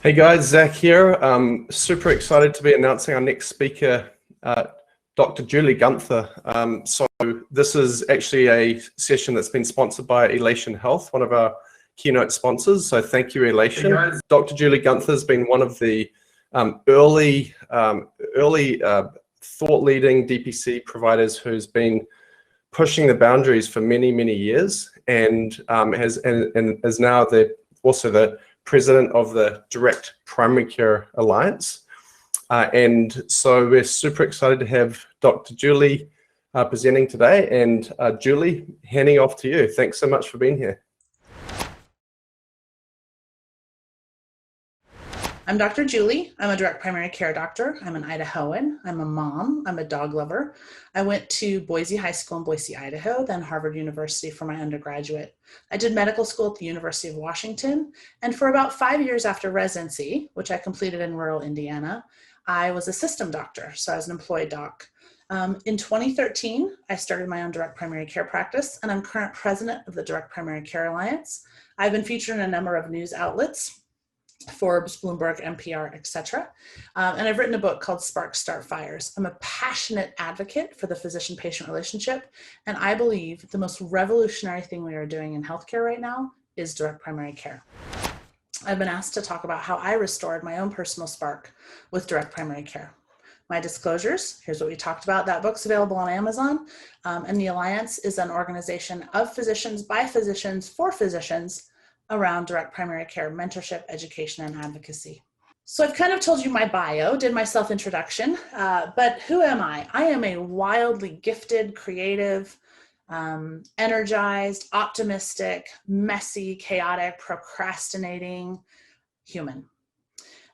Hey guys, Zach here. Super excited to be announcing our next speaker, Dr. Julie Gunther. So this is actually a session that's been sponsored by Elation Health, one of our keynote sponsors. So thank you, Elation. Hey guys. Dr. Julie Gunther has been one of the early thought-leading DPC providers who's been pushing the boundaries for many, many years, and is now also the president of the Direct Primary Care Alliance. And so we're super excited to have Dr. Julie presenting today. And Julie, handing off to you. Thanks so much for being here. I'm Dr. Julie. I'm a direct primary care doctor. I'm an Idahoan. I'm a mom. I'm a dog lover. I went to Boise High School in Boise, Idaho, then Harvard University for my undergraduate. I did medical school at the University of Washington. And for about 5 years after residency, which I completed in rural Indiana, I was a system doctor. So I was an employed doc. In 2013, I started my own direct primary care practice, and I'm current president of the Direct Primary Care Alliance. I've been featured in a number of news outlets, Forbes, Bloomberg, NPR, etc. And I've written a book called Sparks Start Fires. I'm a passionate advocate for the physician-patient relationship, and I believe the most revolutionary thing we are doing in healthcare right now is direct primary care. I've been asked to talk about how I restored my own personal spark with direct primary care. My disclosures, here's what we talked about. That book's available on Amazon, and the Alliance is an organization of physicians, by physicians, for physicians, around direct primary care, mentorship, education, and advocacy. So I've kind of told you my bio, did my self-introduction, but who am I? I am a wildly gifted, creative, energized, optimistic, messy, chaotic, procrastinating human.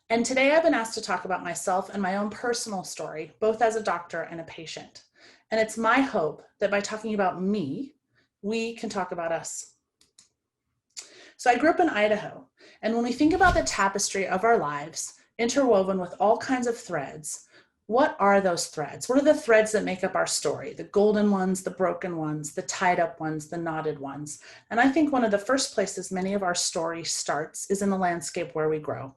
And today I've been asked to talk about myself and my own personal story, both as a doctor and a patient. And it's my hope that by talking about me, we can talk about us. So I grew up in Idaho, and when we think about the tapestry of our lives, interwoven with all kinds of threads, what are those threads? What are the threads that make up our story? The golden ones, the broken ones, the tied up ones, the knotted ones. And I think one of the first places many of our story starts is in the landscape where we grow.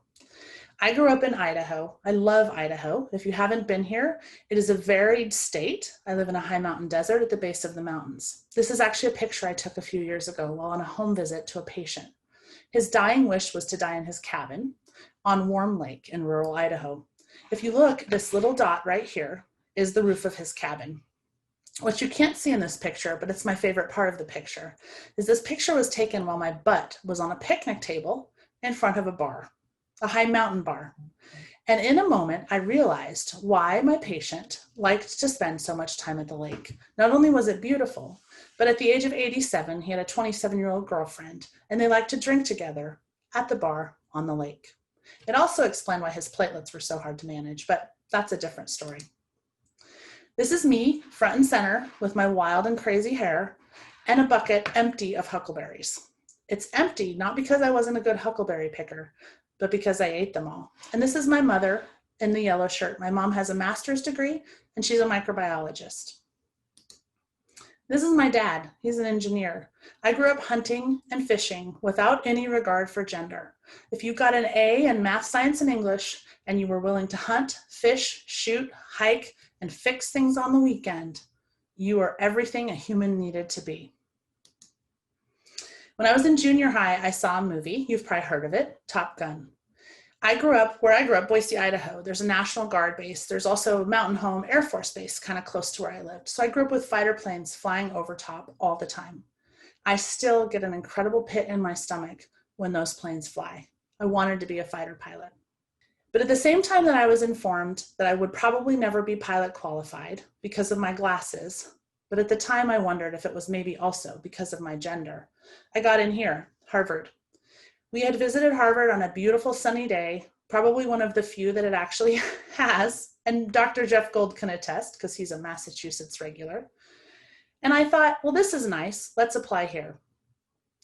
I grew up in Idaho. I love Idaho. If you haven't been here, it is a varied state. I live in a high mountain desert at the base of the mountains. This is actually a picture I took a few years ago while on a home visit to a patient. His dying wish was to die in his cabin on Warm Lake in rural Idaho. If you look, this little dot right here is the roof of his cabin. What you can't see in this picture, but it's my favorite part of the picture, is this picture was taken while my butt was on a picnic table in front of a bar, a high mountain bar. And in a moment, I realized why my patient liked to spend so much time at the lake. Not only was it beautiful, but at the age of 87, he had a 27-year-old girlfriend, and they liked to drink together at the bar on the lake. It also explained why his platelets were so hard to manage, but that's a different story. This is me, front and center, with my wild and crazy hair, and a bucket empty of huckleberries. It's empty, not because I wasn't a good huckleberry picker, but because I ate them all. And this is my mother in the yellow shirt. My mom has a master's degree, and she's a microbiologist. This is my dad. He's an engineer. I grew up hunting and fishing without any regard for gender. If you got an A in math, science, and English, and you were willing to hunt, fish, shoot, hike, and fix things on the weekend, you are everything a human needed to be. When I was in junior high, I saw a movie. You've probably heard of it, Top Gun. Where I grew up, Boise, Idaho, there's a National Guard base. There's also a Mountain Home Air Force Base kind of close to where I lived. So I grew up with fighter planes flying over top all the time. I still get an incredible pit in my stomach when those planes fly. I wanted to be a fighter pilot. But at the same time that I was informed that I would probably never be pilot qualified because of my glasses, but at the time I wondered if it was maybe also because of my gender, I got in here, Harvard. We had visited Harvard on a beautiful sunny day, probably one of the few that it actually has, and Dr. Jeff Gold can attest because he's a Massachusetts regular. And I thought, well, this is nice, let's apply here.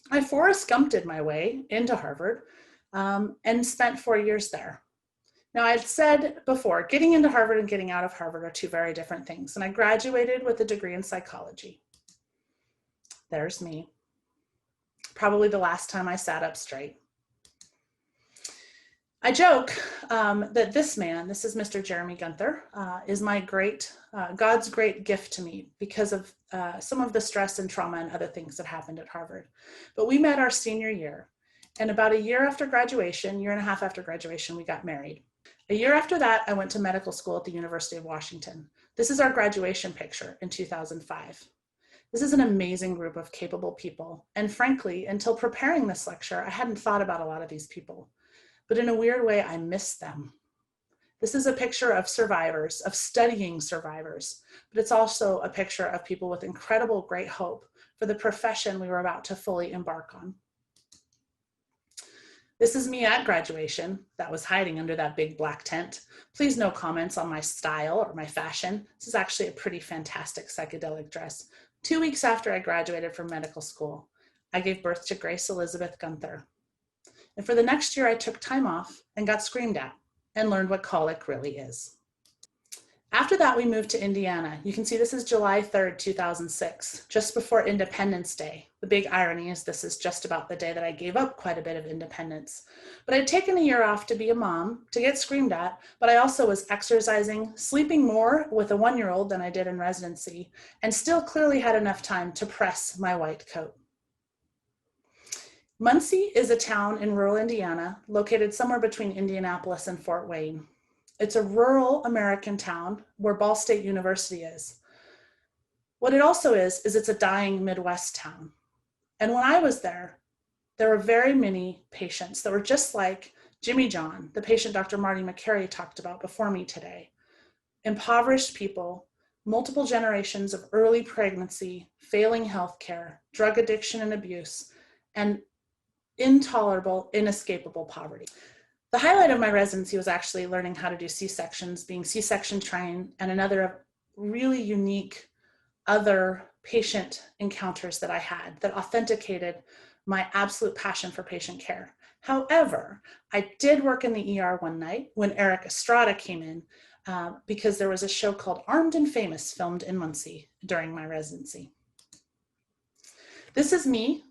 I Forrest Gumped my way into Harvard and spent 4 years there. Now, I'd said before, getting into Harvard and getting out of Harvard are two very different things, and I graduated with a degree in psychology. There's me. Probably the last time I sat up straight. I joke that this man, this is Mr. Jeremy Gunther, is my God's great gift to me because of some of the stress and trauma and other things that happened at Harvard. But we met our senior year, and about a year after graduation, year and a half after graduation, we got married. A year after that, I went to medical school at the University of Washington. This is our graduation picture in 2005. This is an amazing group of capable people, and frankly, until preparing this lecture, I hadn't thought about a lot of these people. But in a weird way, I miss them. This is a picture of survivors, of studying survivors, but it's also a picture of people with incredible great hope for the profession we were about to fully embark on. This is me at graduation. That was hiding under that big black tent. Please no comments on my style or my fashion. This is actually a pretty fantastic psychedelic dress. 2 weeks after I graduated from medical school, I gave birth to Grace Elizabeth Gunther. And for the next year, I took time off and got screamed at and learned what colic really is. After that, we moved to Indiana. You can see this is July 3rd, 2006, just before Independence Day. The big irony is this is just about the day that I gave up quite a bit of independence. But I'd taken a year off to be a mom, to get screamed at, but I also was exercising, sleeping more with a 1-year-old than I did in residency, and still clearly had enough time to press my white coat. Muncie is a town in rural Indiana, located somewhere between Indianapolis and Fort Wayne. It's a rural American town where Ball State University is. What it also is it's a dying Midwest town. And when I was there were very many patients that were just like Jimmy John, the patient Dr. Marty McCary talked about before me today. Impoverished people, multiple generations of early pregnancy, failing healthcare, drug addiction and abuse, and intolerable, inescapable poverty. The highlight of my residency was actually learning how to do C-sections, being C-section trained, and another really unique other patient encounters that I had that authenticated my absolute passion for patient care. However, I did work in the ER one night when Eric Estrada came in because there was a show called Armed and Famous filmed in Muncie during my residency. This is me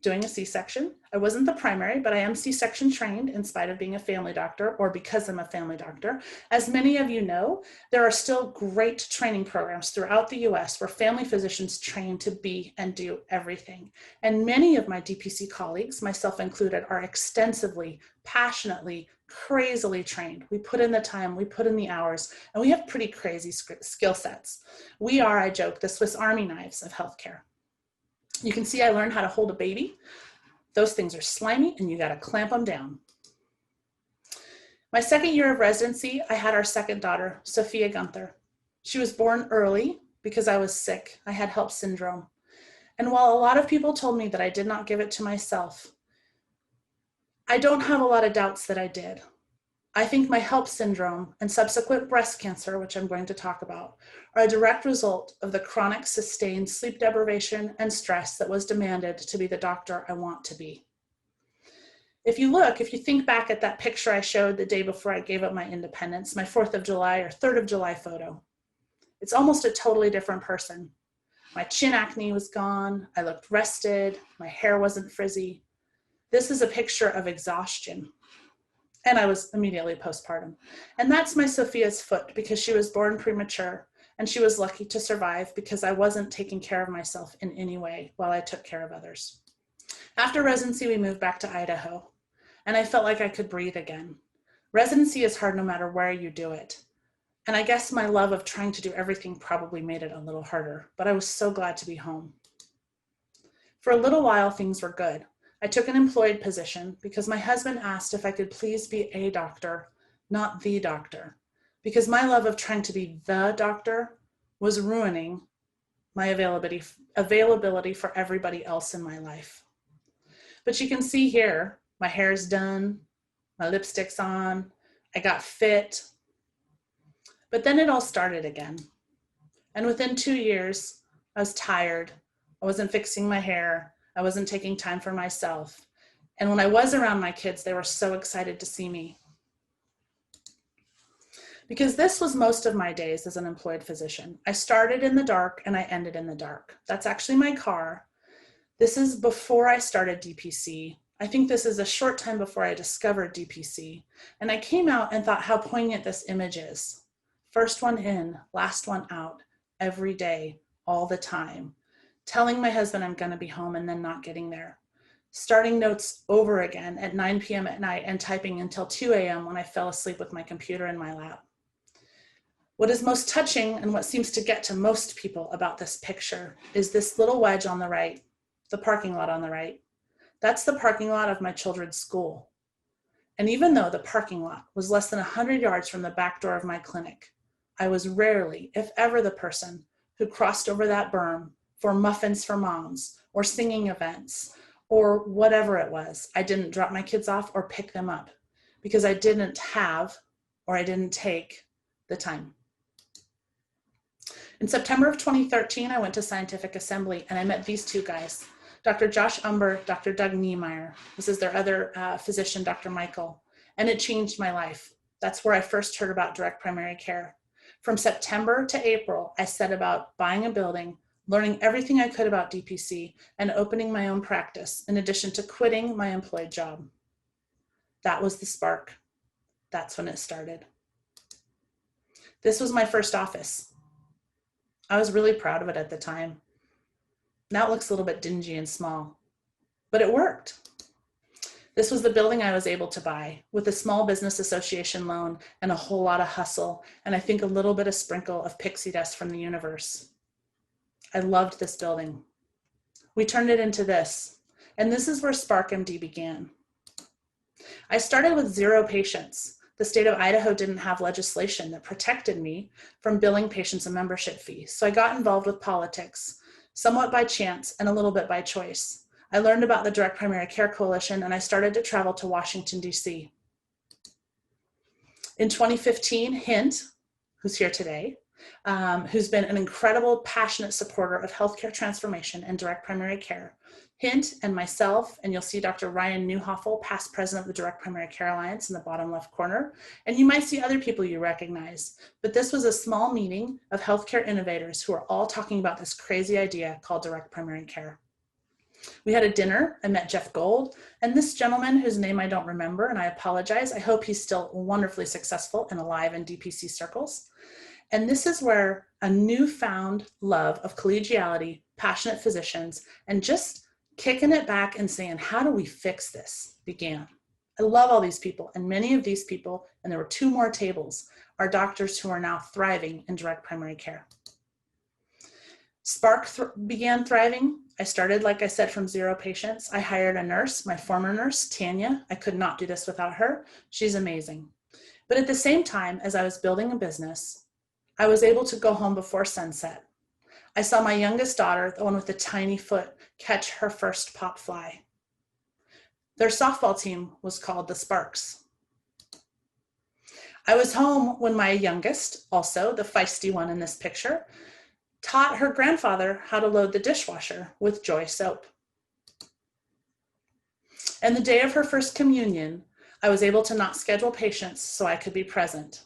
doing a C-section. I wasn't the primary, but I am C-section trained in spite of being a family doctor, or because I'm a family doctor. As many of you know, there are still great training programs throughout the US where family physicians train to be and do everything. And many of my DPC colleagues, myself included, are extensively, passionately, crazily trained. We put in the time, we put in the hours, and we have pretty crazy skill sets. We are, I joke, the Swiss Army knives of healthcare. You can see I learned how to hold a baby. Those things are slimy and you got to clamp them down. My second year of residency, I had our second daughter, Sophia Gunther. She was born early because I was sick. I had HELLP syndrome. And while a lot of people told me that I did not give it to myself, I don't have a lot of doubts that I did. I think my HELLP syndrome and subsequent breast cancer, which I'm going to talk about, are a direct result of the chronic sustained sleep deprivation and stress that was demanded to be the doctor I want to be. If you think back at that picture I showed the day before I gave up my independence, my 4th of July or 3rd of July photo, it's almost a totally different person. My chin acne was gone, I looked rested, my hair wasn't frizzy. This is a picture of exhaustion. And I was immediately postpartum. And that's my Sophia's foot because she was born premature and she was lucky to survive because I wasn't taking care of myself in any way while I took care of others. After residency, we moved back to Idaho and I felt like I could breathe again. Residency is hard no matter where you do it. And I guess my love of trying to do everything probably made it a little harder, but I was so glad to be home. For a little while, things were good. I took an employed position because my husband asked if I could please be a doctor, not the doctor, because my love of trying to be the doctor was ruining my availability for everybody else in my life. But you can see here, my hair's done, my lipstick's on, I got fit, but then it all started again. And within 2 years, I was tired, I wasn't fixing my hair, I wasn't taking time for myself. And when I was around my kids, they were so excited to see me. Because this was most of my days as an employed physician. I started in the dark and I ended in the dark. That's actually my car. This is before I started DPC. I think this is a short time before I discovered DPC, and I came out and thought how poignant this image is. First one in, last one out, every day, all the time. Telling my husband I'm gonna be home and then not getting there. Starting notes over again at 9 p.m. at night and typing until 2 a.m. when I fell asleep with my computer in my lap. What is most touching and what seems to get to most people about this picture is this little wedge on the right, the parking lot on the right. That's the parking lot of my children's school. And even though the parking lot was less than 100 yards from the back door of my clinic, I was rarely, if ever, the person who crossed over that berm for muffins for moms or singing events or whatever it was. I didn't drop my kids off or pick them up because I didn't have or I didn't take the time. In September of 2013, I went to Scientific Assembly and I met these two guys, Dr. Josh Umber, Dr. Doug Niemeyer. This is their other physician, Dr. Michael, and it changed my life. That's where I first heard about direct primary care. From September to April, I set about buying a building, learning everything I could about DPC, and opening my own practice, in addition to quitting my employed job. That was the spark. That's when it started. This was my first office. I was really proud of it at the time. Now it looks a little bit dingy and small, but it worked. This was the building I was able to buy with a small business association loan and a whole lot of hustle, and I think a little bit of sprinkle of pixie dust from the universe. I loved this building. We turned it into this, and this is where sparkMD began. I started with 0 patients. The state of Idaho didn't have legislation that protected me from billing patients a membership fee, so I got involved with politics, somewhat by chance and a little bit by choice. I learned about the Direct Primary Care Coalition and I started to travel to Washington, D.C. In 2015, Hint, who's here today, who's been an incredible, passionate supporter of healthcare transformation and direct primary care, Hint and myself, and you'll see Dr. Ryan Newhoffel, past president of the Direct Primary Care Alliance in the bottom left corner, and you might see other people you recognize, but this was a small meeting of healthcare innovators who are all talking about this crazy idea called direct primary care. We had a dinner. I met Jeff Gold and this gentleman whose name I don't remember, and I apologize. I hope he's still wonderfully successful and alive in DPC circles. And this is where a newfound love of collegiality, passionate physicians, and just kicking it back and saying, how do we fix this, began. I love all these people, and many of these people, and there were 2 more tables, are doctors who are now thriving in direct primary care. Spark began thriving. I started, like I said, from 0 patients. I hired a nurse, my former nurse, Tanya. I could not do this without her. She's amazing. But at the same time, as I was building a business, I was able to go home before sunset. I saw my youngest daughter, the one with the tiny foot, catch her first pop fly. Their softball team was called the Sparks. I was home when my youngest, also the feisty one in this picture, taught her grandfather how to load the dishwasher with Joy soap. And the day of her first communion, I was able to not schedule patients so I could be present.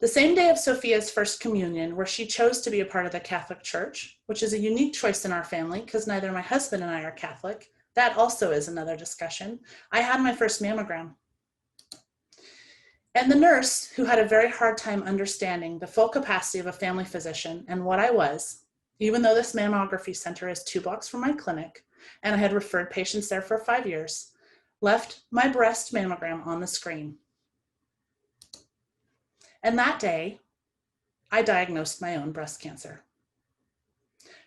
The same day of Sophia's first communion, where she chose to be a part of the Catholic Church, which is a unique choice in our family because neither my husband and I are Catholic. That also is another discussion. I had my first mammogram. And the nurse, who had a very hard time understanding the full capacity of a family physician and what I was, even though this mammography center is 2 blocks from my clinic, and I had referred patients there for 5 years, left my breast mammogram on the screen. And that day, I diagnosed my own breast cancer.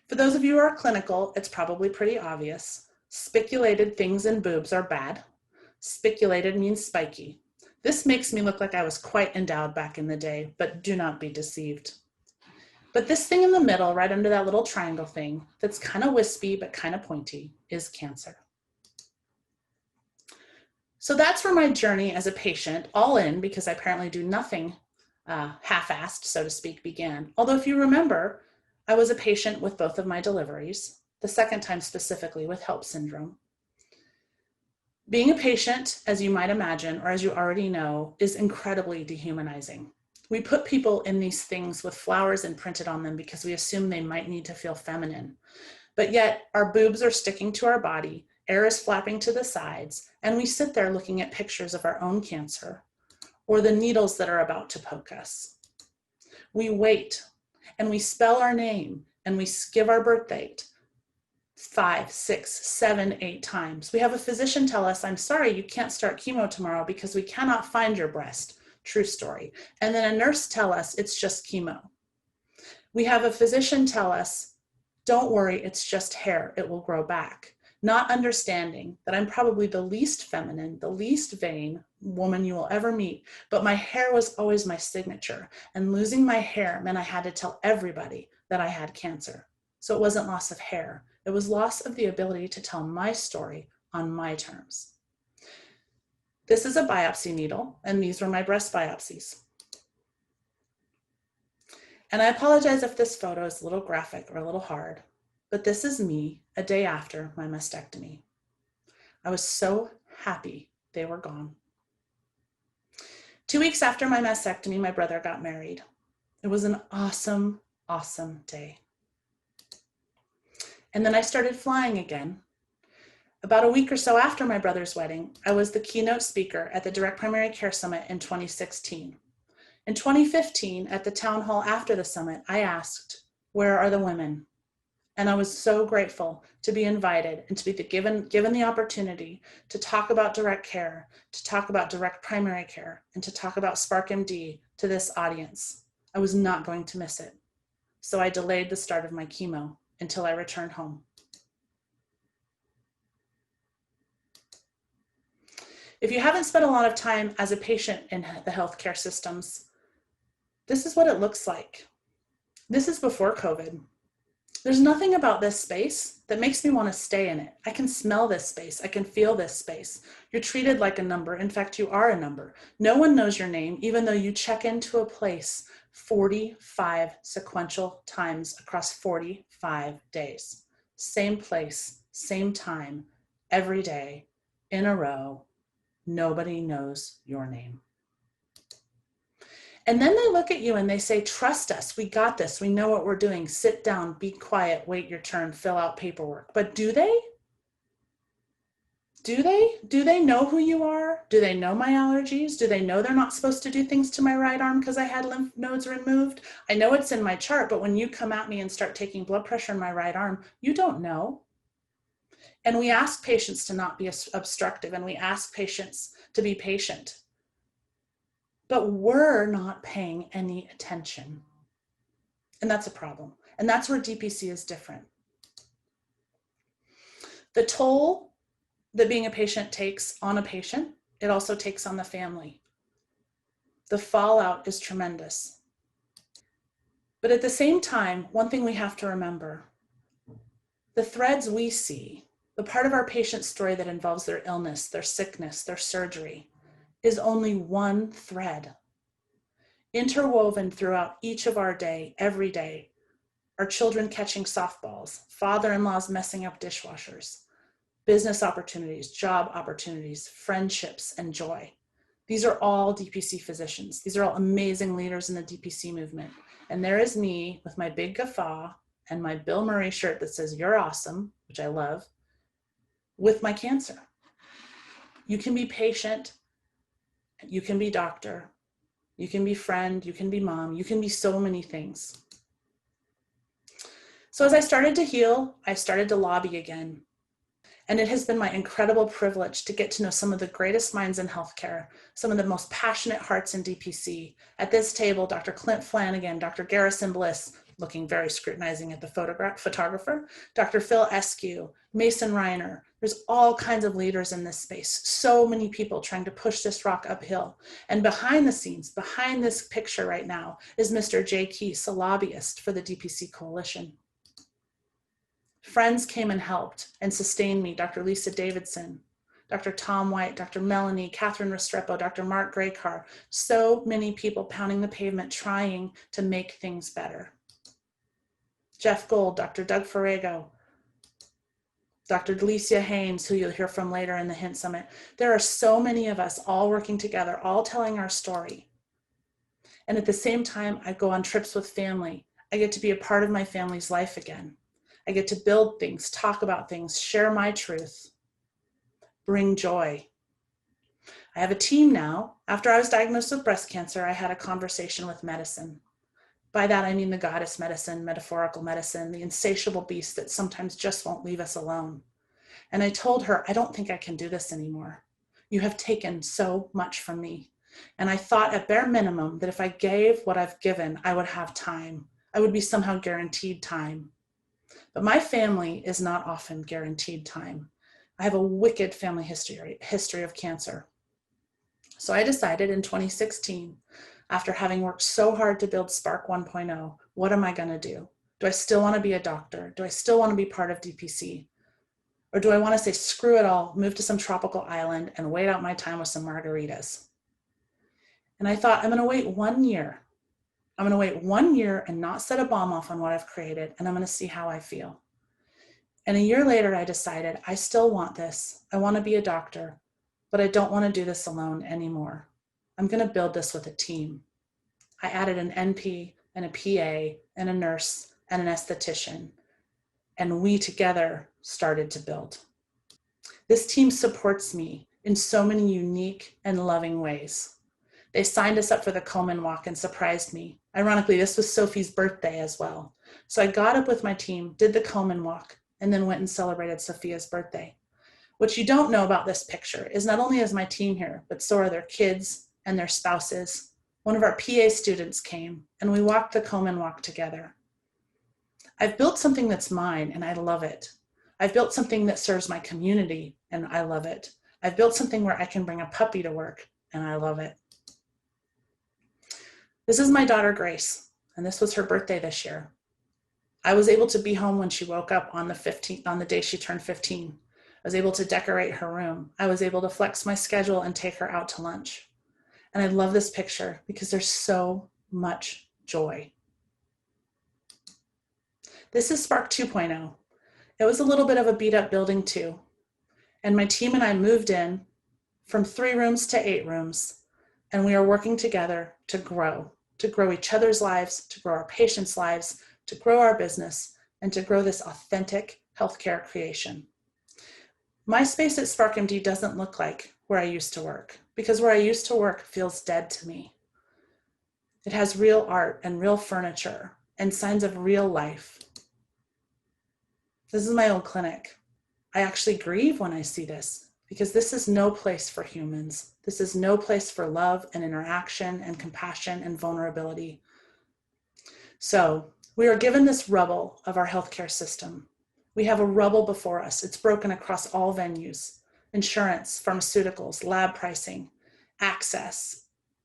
For those of you who are clinical, it's probably pretty obvious. Spiculated things in boobs are bad. Spiculated means spiky. This makes me look like I was quite endowed back in the day, but do not be deceived. But this thing in the middle, right under that little triangle thing, that's kind of wispy but kind of pointy, is cancer. So that's where my journey as a patient, all in, because I apparently do nothing half-assed, so to speak, began. Although if you remember, I was a patient with both of my deliveries, the second time specifically with HELP syndrome. Being a patient, as you might imagine, or as you already know, is incredibly dehumanizing. We put people in these things with flowers imprinted on them because we assume they might need to feel feminine. But yet our boobs are sticking to our body Air is flapping to the sides, and we sit there looking at pictures of our own cancer or the needles that are about to poke us. We wait, and we spell our name, and we give our birth date 5, 6, 7, 8 times. We have a physician tell us, I'm sorry, you can't start chemo tomorrow because we cannot find your breast. True story. And then a nurse tell us it's just chemo. We have a physician tell us, don't worry, it's just hair, it will grow back. Not understanding that I'm probably the least feminine, the least vain woman you will ever meet, but my hair was always my signature. And losing my hair meant I had to tell everybody that I had cancer. So it wasn't loss of hair. It was loss of the ability to tell my story on my terms. This is a biopsy needle, and these were my breast biopsies. And I apologize if this photo is a little graphic or a little hard, but this is me a day after my mastectomy. I was so happy they were gone. 2 weeks after my mastectomy, my brother got married. It was an awesome, awesome day. And then I started flying again. About a week or so after my brother's wedding, I was the keynote speaker at the Direct Primary Care Summit in 2016. In 2015, at the town hall after the summit, I asked, where are the women? And I was so grateful to be invited and to be given the opportunity to talk about direct care, to talk about direct primary care, and to talk about sparkMD to this audience. I was not going to miss it. So I delayed the start of my chemo until I returned home. If you haven't spent a lot of time as a patient in the healthcare systems, this is what it looks like. This is before COVID. There's nothing about this space that makes me want to stay in it. I can smell this space. I can feel this space. You're treated like a number. In fact, you are a number. No one knows your name, even though you check into a place 45 sequential times across 45 days. Same place, same time, every day, in a row. Nobody knows your name. And then they look at you and they say, trust us, we got this, we know what we're doing, sit down, be quiet, wait your turn, fill out paperwork. But do they? Do they? Do they know who you are? Do they know my allergies? Do they know they're not supposed to do things to my right arm because I had lymph nodes removed? I know it's in my chart, but when you come at me and start taking blood pressure in my right arm, you don't know. And we ask patients to not be obstructive, and we ask patients to be patient. But we're not paying any attention. And that's a problem. And that's where DPC is different. The toll that being a patient takes on a patient, it also takes on the family. The fallout is tremendous. But at the same time, one thing we have to remember, the threads we see, the part of our patient's story that involves their illness, their sickness, their surgery, is only one thread. Interwoven throughout each of our day, every day, are children catching softballs, father-in-laws messing up dishwashers, business opportunities, job opportunities, friendships, and joy. These are all DPC physicians. These are all amazing leaders in the DPC movement. And there is me with my big guffaw and my Bill Murray shirt that says, "You're awesome," which I love, with my cancer. You can be patient. You can be doctor, you can be friend, you can be mom, you can be so many things. So as I started to heal, I started to lobby again. And it has been my incredible privilege to get to know some of the greatest minds in healthcare, some of the most passionate hearts in DPC. At this table, Dr. Clint Flanagan, Dr. Garrison Bliss, looking very scrutinizing at the photographer, Dr. Phil Eskew, Mason Reiner. There's all kinds of leaders in this space. So many people trying to push this rock uphill. And behind the scenes, behind this picture right now, is Mr. Jay Keese, a lobbyist for the DPC Coalition. Friends came and helped and sustained me. Dr. Lisa Davidson, Dr. Tom White, Dr. Melanie, Catherine Restrepo, Dr. Mark Graycar. So many people pounding the pavement trying to make things better. Jeff Gold, Dr. Doug Ferrego, Dr. Delicia Haynes, who you'll hear from later in the Hint Summit. There are so many of us all working together, all telling our story. And at the same time, I go on trips with family. I get to be a part of my family's life again. I get to build things, talk about things, share my truth. bring joy. I have a team now. After I was diagnosed with breast cancer, I had a conversation with medicine. By that, I mean the goddess medicine, metaphorical medicine, the insatiable beast that sometimes just won't leave us alone. And I told her, I don't think I can do this anymore. You have taken so much from me. And I thought at bare minimum that if I gave what I've given, I would have time. I would be somehow guaranteed time. But my family is not often guaranteed time. I have a wicked family history of cancer. So I decided in 2016, after having worked so hard to build Spark 1.0, what am I going to do? Do I still want to be a doctor? Do I still want to be part of DPC? Or do I want to say, screw it all, move to some tropical island and wait out my time with some margaritas? And I thought, I'm going to wait 1 year. I'm going to wait 1 year and not set a bomb off on what I've created, and I'm going to see how I feel. And a year later, I decided, I still want this. I want to be a doctor, but I don't want to do this alone anymore. I'm going to build this with a team. I added an NP and a PA and a nurse and an esthetician, and we together started to build. This team supports me in so many unique and loving ways. They signed us up for the Komen Walk and surprised me. Ironically, this was Sophie's birthday as well. So I got up with my team, did the Komen Walk, and then went and celebrated Sophia's birthday. What you don't know about this picture is not only is my team here, but so are their kids and their spouses. One of our PA students came, and we walked the Komen Walk together. I've built something that's mine, and I love it. I've built something that serves my community, and I love it. I've built something where I can bring a puppy to work, and I love it. This is my daughter, Grace, and this was her birthday this year. I was able to be home when she woke up on the day she turned 15. I was able to decorate her room. I was able to flex my schedule and take her out to lunch. And I love this picture because there's so much joy. This is Spark 2.0. It was a little bit of a beat up building too. And my team and I moved in from 3 rooms to 8 rooms. And we are working together to grow each other's lives, to grow our patients' lives, to grow our business, and to grow this authentic healthcare creation. My space at sparkMD doesn't look like where I used to work, because where I used to work feels dead to me. It has real art and real furniture and signs of real life. This is my old clinic. I actually grieve when I see this, because this is no place for humans. This is no place for love and interaction and compassion and vulnerability. So we are given this rubble of our healthcare system. We have a rubble before us. It's broken across all venues: insurance, pharmaceuticals, lab pricing, access,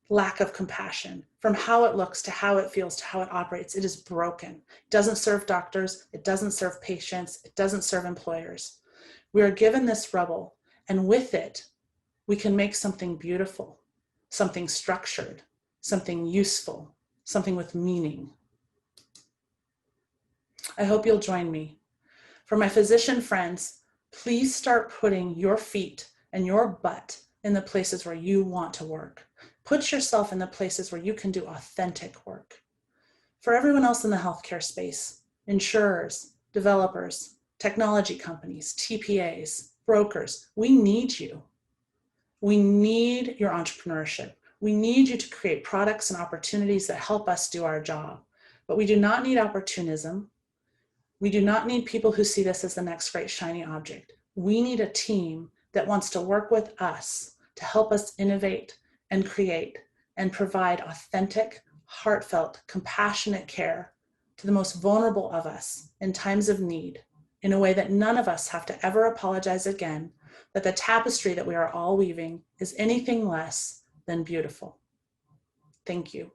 lack of compassion. From how it looks to how it feels to how it operates, it is broken. It doesn't serve doctors. It doesn't serve patients. It doesn't serve employers. We are given this rubble, and with it, we can make something beautiful, something structured, something useful, something with meaning. I hope you'll join me. For my physician friends, please start putting your feet and your butt in the places where you want to work. Put yourself in the places where you can do authentic work. For everyone else in the healthcare space, insurers, developers, technology companies, TPAs, brokers, we need you. We need your entrepreneurship. We need you to create products and opportunities that help us do our job. But we do not need opportunism. We do not need people who see this as the next great shiny object. We need a team that wants to work with us to help us innovate and create and provide authentic, heartfelt, compassionate care to the most vulnerable of us in times of need, in a way that none of us have to ever apologize again that the tapestry that we are all weaving is anything less than beautiful. Thank you.